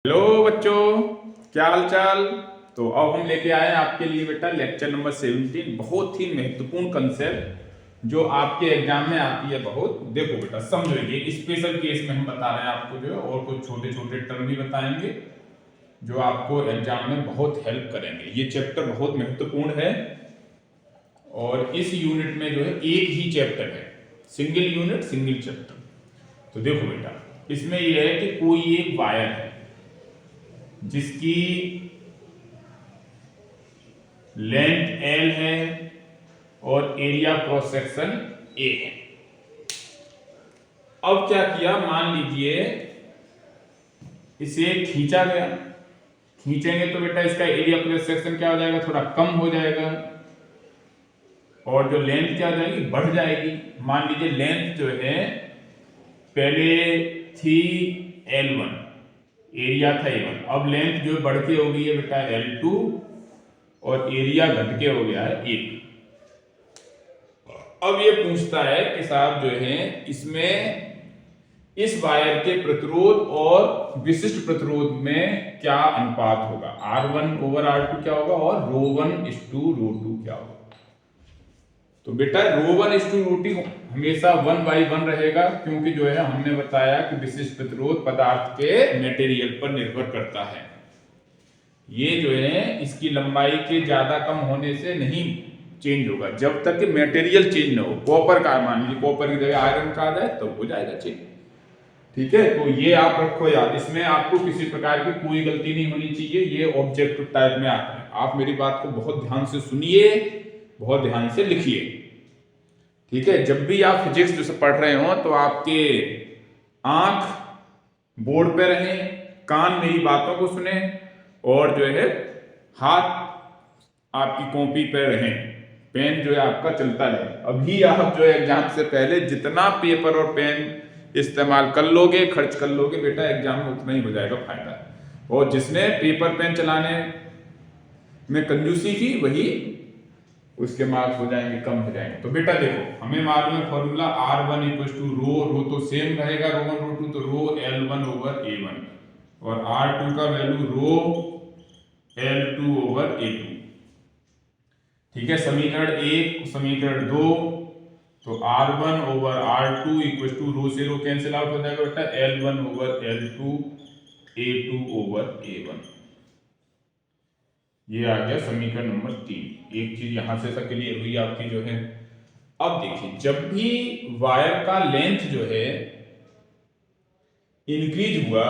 Hello बच्चों, क्या हाल चाल। तो अब हम लेके आए हैं आपके लिए बेटा लेक्चर नंबर 17। बहुत ही महत्वपूर्ण कंसेप्ट जो आपके एग्जाम में आती है बहुत। देखो बेटा, समझो ये स्पेशल केस में हम बता रहे हैं आपको जो है, और कुछ छोटे छोटे टर्म भी बताएंगे जो आपको एग्जाम में बहुत हेल्प करेंगे। ये चैप्टर बहुत महत्वपूर्ण है और इस यूनिट में जो है एक ही चैप्टर है, सिंगल यूनिट सिंगल चैप्टर। तो देखो बेटा, इसमें यह है कि कोई एक वायर है जिसकी लेंथ L है और एरिया क्रॉस सेक्शन A है। अब क्या किया, मान लीजिए इसे खींचा गया। खींचेंगे तो बेटा इसका एरिया क्रॉस सेक्शन क्या हो जाएगा, थोड़ा कम हो जाएगा और जो लेंथ क्या हो जाएगी, बढ़ जाएगी। मान लीजिए लेंथ जो है पहले थी L1, एरिया था A1, अब लेंथ जो बढ़ के हो गई है बेटा L2 और एरिया घट के हो गया है A2। अब ये पूछता है कि साहब जो है इसमें इस वायर के प्रतिरोध और विशिष्ट प्रतिरोध में क्या अनुपात होगा, R1/R2 क्या होगा और ρ1:ρ2 क्या होगा। तो बेटा ρ1:ρ2 हमेशा 1/1 रहेगा, क्योंकि जो है हमने बताया कि विशिष्ट प्रतिरोध पदार्थ के मटेरियल पर निर्भर करता है। ये जो है इसकी लंबाई के ज्यादा कम होने से नहीं चेंज होगा जब तक कि मटेरियल चेंज ना हो। कॉपर का मान लीजिए कॉपर की जगह आयरन का आ जाए तो हो जाएगा चेंज। ठीक है, तो ये आप रखो याद, इसमें आपको किसी प्रकार की कोई गलती नहीं होनी चाहिए। ये ऑब्जेक्टिव टाइप में आता है। आप मेरी बात को बहुत ध्यान से सुनिए, बहुत ध्यान से लिखिए। ठीक है, जब भी आप फिजिक्स जैसे पढ़ रहे हो तो आपके आंख बोर्ड पे रहे, कान मेरी बातों को सुने और जो है हाथ आपकी कॉपी पे रहे, पेन जो है आपका चलता रहे। अभी आप जो है एग्जाम से पहले जितना पेपर और पेन इस्तेमाल कर लोगे, खर्च कर लोगे बेटा, एग्जाम में उतना ही हो जाएगा फायदा। और जिसने पेपर पेन चलाने में कंजूसी की वही उसके मार्क्स हो जाएंगे, कम हो जाएंगे। तो बेटा देखो, हमें मालूम है फॉर्मूला R1 तो सेम रहेगा ρ1/ρ2, तो ρL1/A1 और R2 का वैल्यू ρL2/A2। ठीक है, समीकरण 1 समीकरण 2, तो R1/R2 रो से रो कैंसिल आउट हो जाएगा बेटा, L1/L2 A2/A1। ये आ गया समीकरण नंबर 3। एक चीज यहां से क्लियर हुई आपकी जो है। अब देखिए, जब भी वायर का लेंथ जो है इंक्रीज हुआ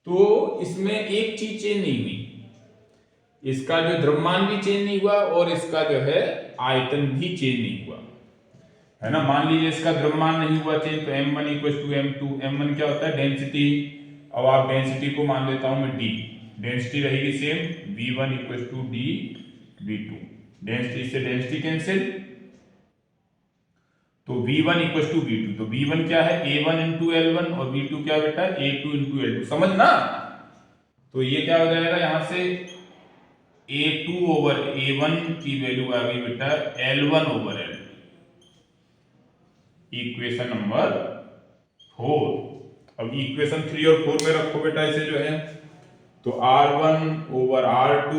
तो इसमें एक चीज चेंज नहीं हुई, इसका जो द्रव्यमान भी चेंज नहीं हुआ और इसका जो है आयतन भी चेंज नहीं हुआ, है ना। मान लीजिए इसका द्रव्यमान नहीं हुआ चेंज, तो M1 = M2। M1 क्या होता है, डेंसिटी। अब आप डेंसिटी को मान लेता हूं मैं D, डेंसिटी रहेगी सेम, V1 = dV2। डेंसिटी से डेंसिटी कैंसिल, तो V1 = V2। तो V1 क्या है, A1 × L1 और V2 क्या बेटा, A2 × L2। समझना, तो ये क्या हो जाएगा, यहां से A2/A1 की वैल्यू आ गई बेटा L1/L2। Equation number 4। अब इक्वेशन 3 और 4 में रखो बेटा इसे जो है, तो R1/R2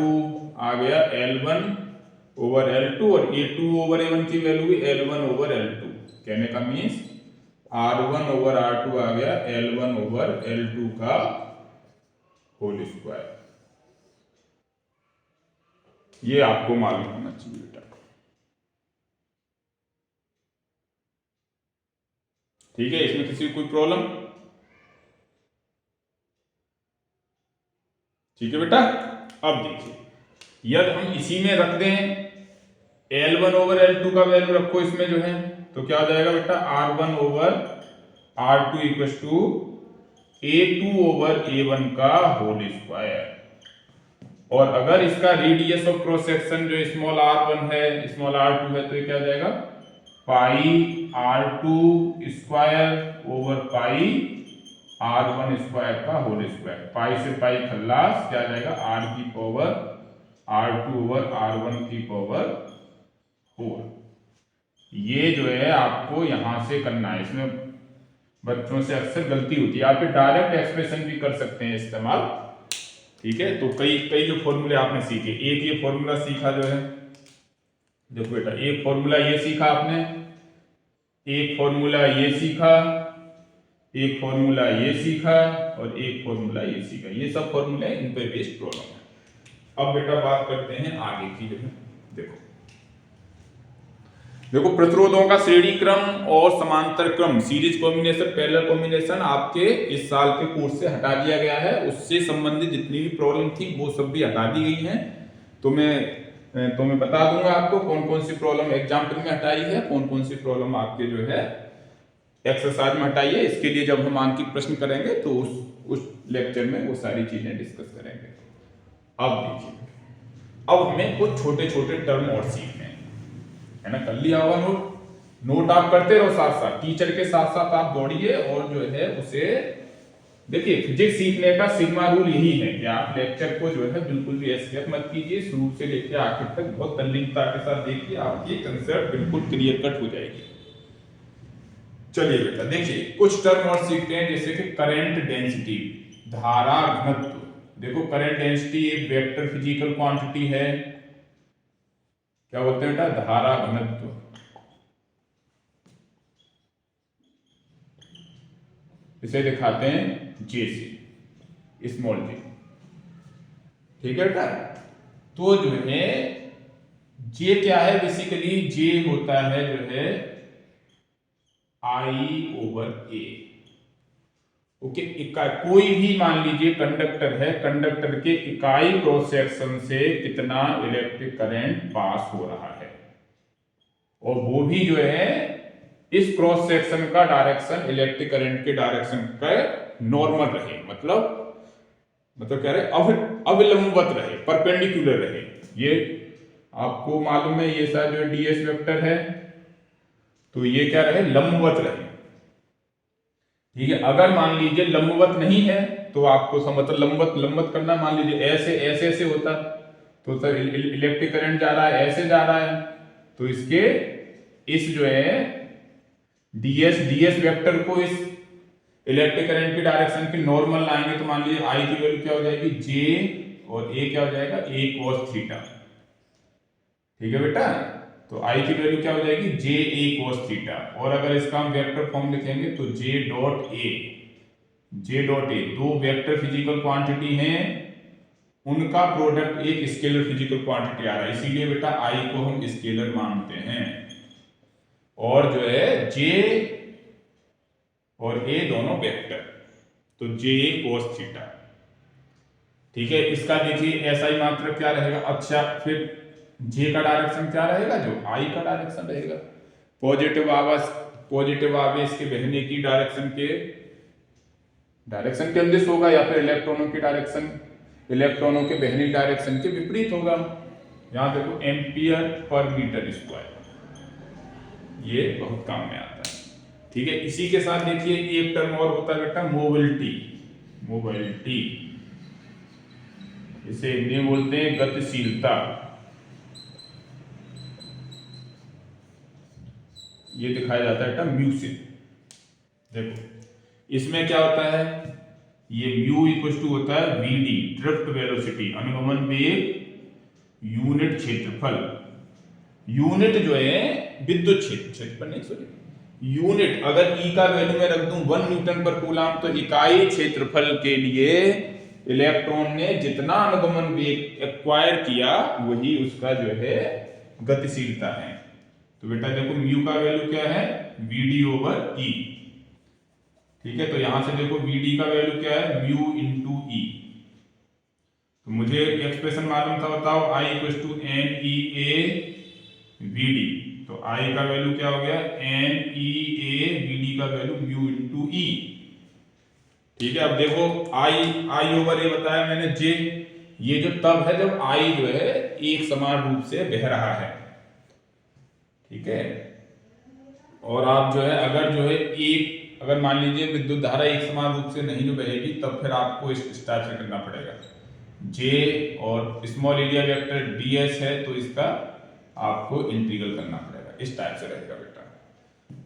आ गया L1/L2 और A2/A1 की वैल्यू भी L1/L2। कहने का मीन्स R1/R2 आ गया L1/L2 का होल स्क्वायर। ये आपको मालूम होना चाहिए बेटा। ठीक है, इसमें किसी को कोई प्रॉब्लम? ठीक है बेटा। अब देखिए, यदि हम इसी में रख दें L1/L2 का वैल्यू रखो इसमें जो है, तो क्या हो जाएगा बेटा, R1/R2 = A2/A1 का होल स्क्वायर। और अगर इसका रेडियस ऑफ क्रॉस सेक्शन जो स्मॉल r1 है स्मॉल r2 है, तो ये क्या हो जाएगा, πr2² का होल स्क्वायर। पाई से पाई खल्लास, क्या आ जाएगा, R⁴ ये जो है आपको यहां से करना है। इसमें बच्चों से अक्सर गलती होती है। आप डायरेक्ट एक्सप्रेशन भी कर सकते हैं इस्तेमाल, ठीक है। तो कई कई जो फॉर्मूले आपने सीखे, एक ये फॉर्मूला सीखा जो है, देखो बेटा एक फॉर्मूला ये सीखा आपने, एक फॉर्मूला ये सीखा, एक फॉर्मूला ये सीखा और एक फॉर्मूला ये सीखा। ये सब फॉर्मूले इन पे बेस्ड प्रॉब्लम है। अब बेटा बात करते हैं आगे की जो है, देखो देखो प्रतिरोधों का श्रेणी क्रम और समांतर क्रम, सीरीज कॉम्बिनेशन, पैरेलल कॉम्बिनेशन आपके इस साल के कोर्स से हटा दिया गया है। उससे संबंधित जितनी भी प्रॉब्लम थी वो सब भी हटा दी गई हैं। तो मैं बता दूंगा आपको कौन कौन सी प्रॉब्लम एग्जाम्पल में हटाई है, कौन कौन सी प्रॉब्लम आपके जो है एक्सरसाइज में हटाई है। इसके लिए जब हम आंकिक प्रश्न करेंगे तो उस लेक्चर में वो सारी चीजें डिस्कस करेंगे। अब देखिए, अब हमें कुछ छोटे छोटे टर्म और सीखने हैं, है ना। कर लिया होगा नोट आप करते रहो साथ साथ, टीचर के साथ साथ आप दौड़िए और जो है उसे देखिए। फिजिक्स सीखने का सिग्मा रूल यही है कि आप लेक्चर को जो है बिल्कुल भी एस्केप मत कीजिए, शुरू से लेकर आखिर तक बहुत तल्लीनता के साथ देखिए, आपकी कंसेप्ट बिल्कुल क्लियर कट हो जाएगी। चलिए बेटा देखिए कुछ टर्म और सीखते हैं, जैसे कि करंट डेंसिटी, धारा घनत्व। देखो करंट डेंसिटी एक वेक्टर फिजिकल क्वांटिटी है, क्या बोलते हैं बेटा, धारा घनत्व। इसे दिखाते हैं जे से, स्मॉल जे, ठीक है बेटा। तो जो है जे क्या है, बेसिकली जे होता है जो है आई ओवर ए, ओके। कोई भी मान लीजिए कंडक्टर है, कंडक्टर के इकाई क्रॉस सेक्शन से कितना इलेक्ट्रिक करंट पास हो रहा है, और वो भी जो है इस क्रॉस सेक्शन का डायरेक्शन इलेक्ट्रिक करंट के डायरेक्शन का नॉर्मल रहे, मतलब क्या रहे, अविलंबवत रहे, परपेंडिकुलर रहे। ये आपको मालूम है, ये सारा जो ds वेक्टर है, तो ये क्या रहे, लंबवत रहे, ठीक है। अगर मान लीजिए लंबवत नहीं है तो आपको मतलब लंबवत करना, मान लीजिए ऐसे ऐसे ऐसे होता तो सर इलेक्ट्रिक करंट जा रहा है, ऐसे जा रहा है, तो इसके इस जो है ds वेक्टर को इस इलेक्ट्रिक करंट की डायरेक्शन की नॉर्मल लाएंगे, तो मान लीजिए I की वैल्यू क्या हो जाएगी, j, और a क्या हो जाएगा, a cos थीटा, ठीक है बेटा। तो I की वैल्यू क्या हो जाएगी, j a cos थीटा, और अगर इसका हम वेक्टर फॉर्म लिखेंगे तो j डॉट a, दो वेक्टर फिजिकल क्वांटिटी हैं, उनका प्रोडक्ट एक स्केलर फिजिकल क्वांटिटी आ रहा है, इसीलिए बेटा I को हम स्केलर मानते हैं, और जो है j और a दोनों वेक्टर, तो j cos थीटा, ठीक है। इसका देखिए ऐसा ही मात्रक क्या रहेगा, अच्छा फिर j का डायरेक्शन क्या रहेगा, जो I का डायरेक्शन रहेगा, पॉजिटिव आवेश के बहने की डायरेक्शन के अंदिश होगा, या फिर इलेक्ट्रॉनों के बहने डायरेक्शन के विपरीत होगा। यहां देखो एम्पियर पर मीटर स्क्वायर, ये बहुत काम में आता है, ठीक है। इसी के साथ देखिए एक टर्म और होता है बेटा, मोबिलिटी, इसे हिंदी में बोलते हैं गतिशीलता। ये दिखाया जाता है बेटा म्यू से। देखो इसमें क्या होता है, ये म्यू इक्वल टू होता है vd, ड्रिफ्ट वेलोसिटी, अनुगमन वेग यूनिट क्षेत्रफल। यूनिट जो है विद्युत क्षेत्रफल नहीं, सॉरी यूनिट, अगर E का वैल्यू में रख दूं 1 न्यूटन पर कूलम, तो इकाई क्षेत्रफल के लिए इलेक्ट्रॉन ने जितना अनुगमन वेग एक्वायर किया वही उसका जो है गतिशीलता है। तो बेटा देखो म्यू का वैल्यू क्या है, vd ओवर E, ठीक है। तो यहां से देखो vd का वैल्यू क्या है, म्यू इंटू E। तो मुझे एक्सप्रेशन मालूम था, बताओ I equal to NEA vd, तो I का वैल्यू क्या हो गया, NEA vd का वैल्यू म्यू इंटू E, ठीक है। अब देखो I ओवर A बताया मैंने, J, ये जो तब है जब I जो है एक समान रूप से बह रहा है, ठीक है। और आप जो है अगर मान लीजिए विद्युत धारा एक समान रूप से नहीं बहेगी, तब फिर आपको इस टाइप से करना पड़ेगा, J और स्मॉल एरिया वेक्टर ds है, तो इसका आपको इंटीग्रल करना पड़ेगा, इस टाइप से रहेगा बेटा।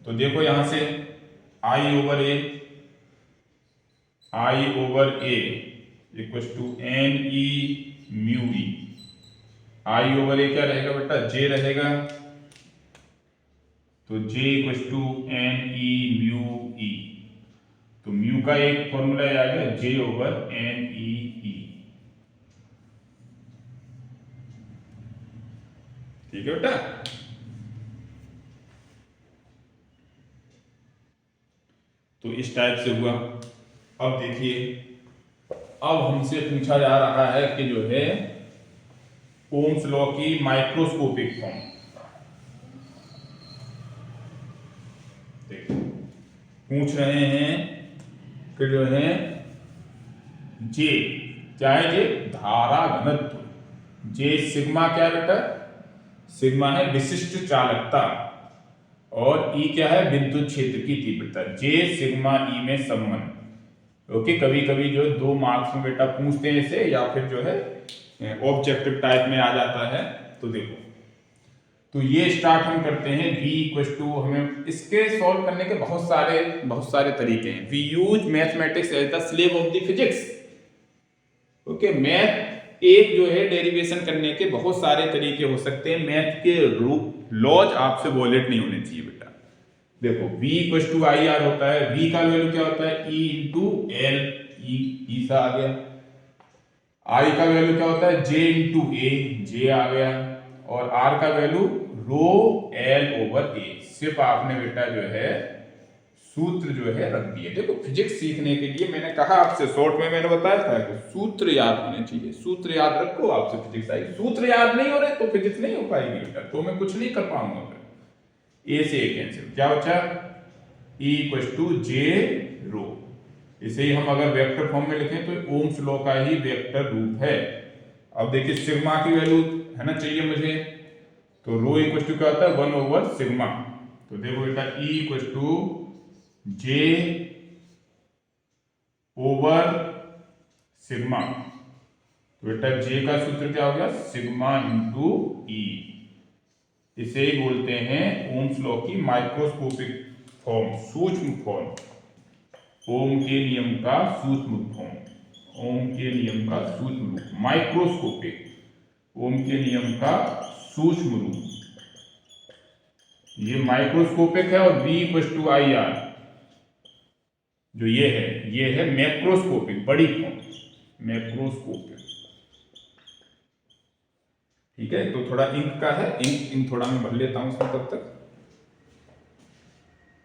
तो देखो यहां से I over A equal to N E mu E. I over A क्या रहेगा बेटा, जे रहेगा, तो J equal to N E mu E. तो म्यू का एक फॉर्मूला आ गया जे ओवर एन ई ई। ठीक है बेटा। तो इस टाइप से हुआ। अब देखिए, अब हमसे पूछा जा रहा है कि जो है ओम्स लॉ की माइक्रोस्कोपिक फॉर्म। देखिए पूछ रहे हैं कि जो है जे क्या है, जे धारा घनत्व। जे सिग्मा क्या है बेटा, सिग्मा है विशिष्ट चालकता, और ई क्या है विद्युत क्षेत्र की तीव्रता। जे सिग्मा ई में संबंध। ओके, कभी कभी जो 2 मार्क्स में बेटा पूछते हैं इसे, या फिर जो है ऑब्जेक्टिव टाइप में आ जाता है। तो देखो, तो ये स्टार्ट हम करते हैं v इक्वल टू, हमें इसके सॉल्व करने के बहुत सारे तरीके हैं। We use mathematics as the slave of the physics. Okay, math एक जो है डेरिवेशन करने के बहुत सारे तरीके हो सकते हैं। मैथ के लॉज आपसे वॉलेट नहीं होने चाहिए बेटा। देखो v equal to I R होता है, v का वैल्यू क्या होता है e इंटू एल, ई सा आ गया। I का वैल्यू क्या होता है J इंटू ए, जे आ गया। और R का वैल्यू रो L ओवर ए। सिर्फ आपने बेटा जो है सूत्र जो है रख दिए। देखो फिजिक्स सीखने के लिए मैंने कहा आपसे, शॉर्ट में मैंने बताया था कि सूत्र याद होने चाहिए। सूत्र याद रखो, आपसे फिजिक्स आएगी। सूत्र याद नहीं हो रहे तो फिजिक्स नहीं हो पाएगी बेटा, तो मैं कुछ नहीं कर पाऊंगा। फिर ए से ए कैंसिल, क्या बचा E इक्वल टू जे रो। इसे ही हम अगर वेक्टर फॉर्म में लिखें तो ओम्स लॉ का ही वेक्टर रूप है। अब देखिए सिग्मा की वैल्यू है ना चाहिए मुझे, तो रो इक्वल टू क्या होता है 1 ओवर सिग्मा। तो देखो बेटा E equal to J over sigma. तो बेटा जे का सूत्र क्या हो गया सिग्मा इंटू ई। इसे ही बोलते हैं ओम्स लॉ की माइक्रोस्कोपिक फॉर्म, सूक्ष्म फॉर्म। ओम के नियम का सूक्ष्म फॉर्म, ओम के नियम का सूक्ष्म रूप, माइक्रोस्कोपिक, ओम के नियम का सूक्ष्म रूप। ये माइक्रोस्कोपिक है। और v equal to I R जो ये है मैक्रोस्कोपिक, बड़ी फॉर्म, मैक्रोस्कोपिक। ठीक है, तो थोड़ा इंक का है, इंक थोड़ा मैं भर लेता हूं इसमें तब तक।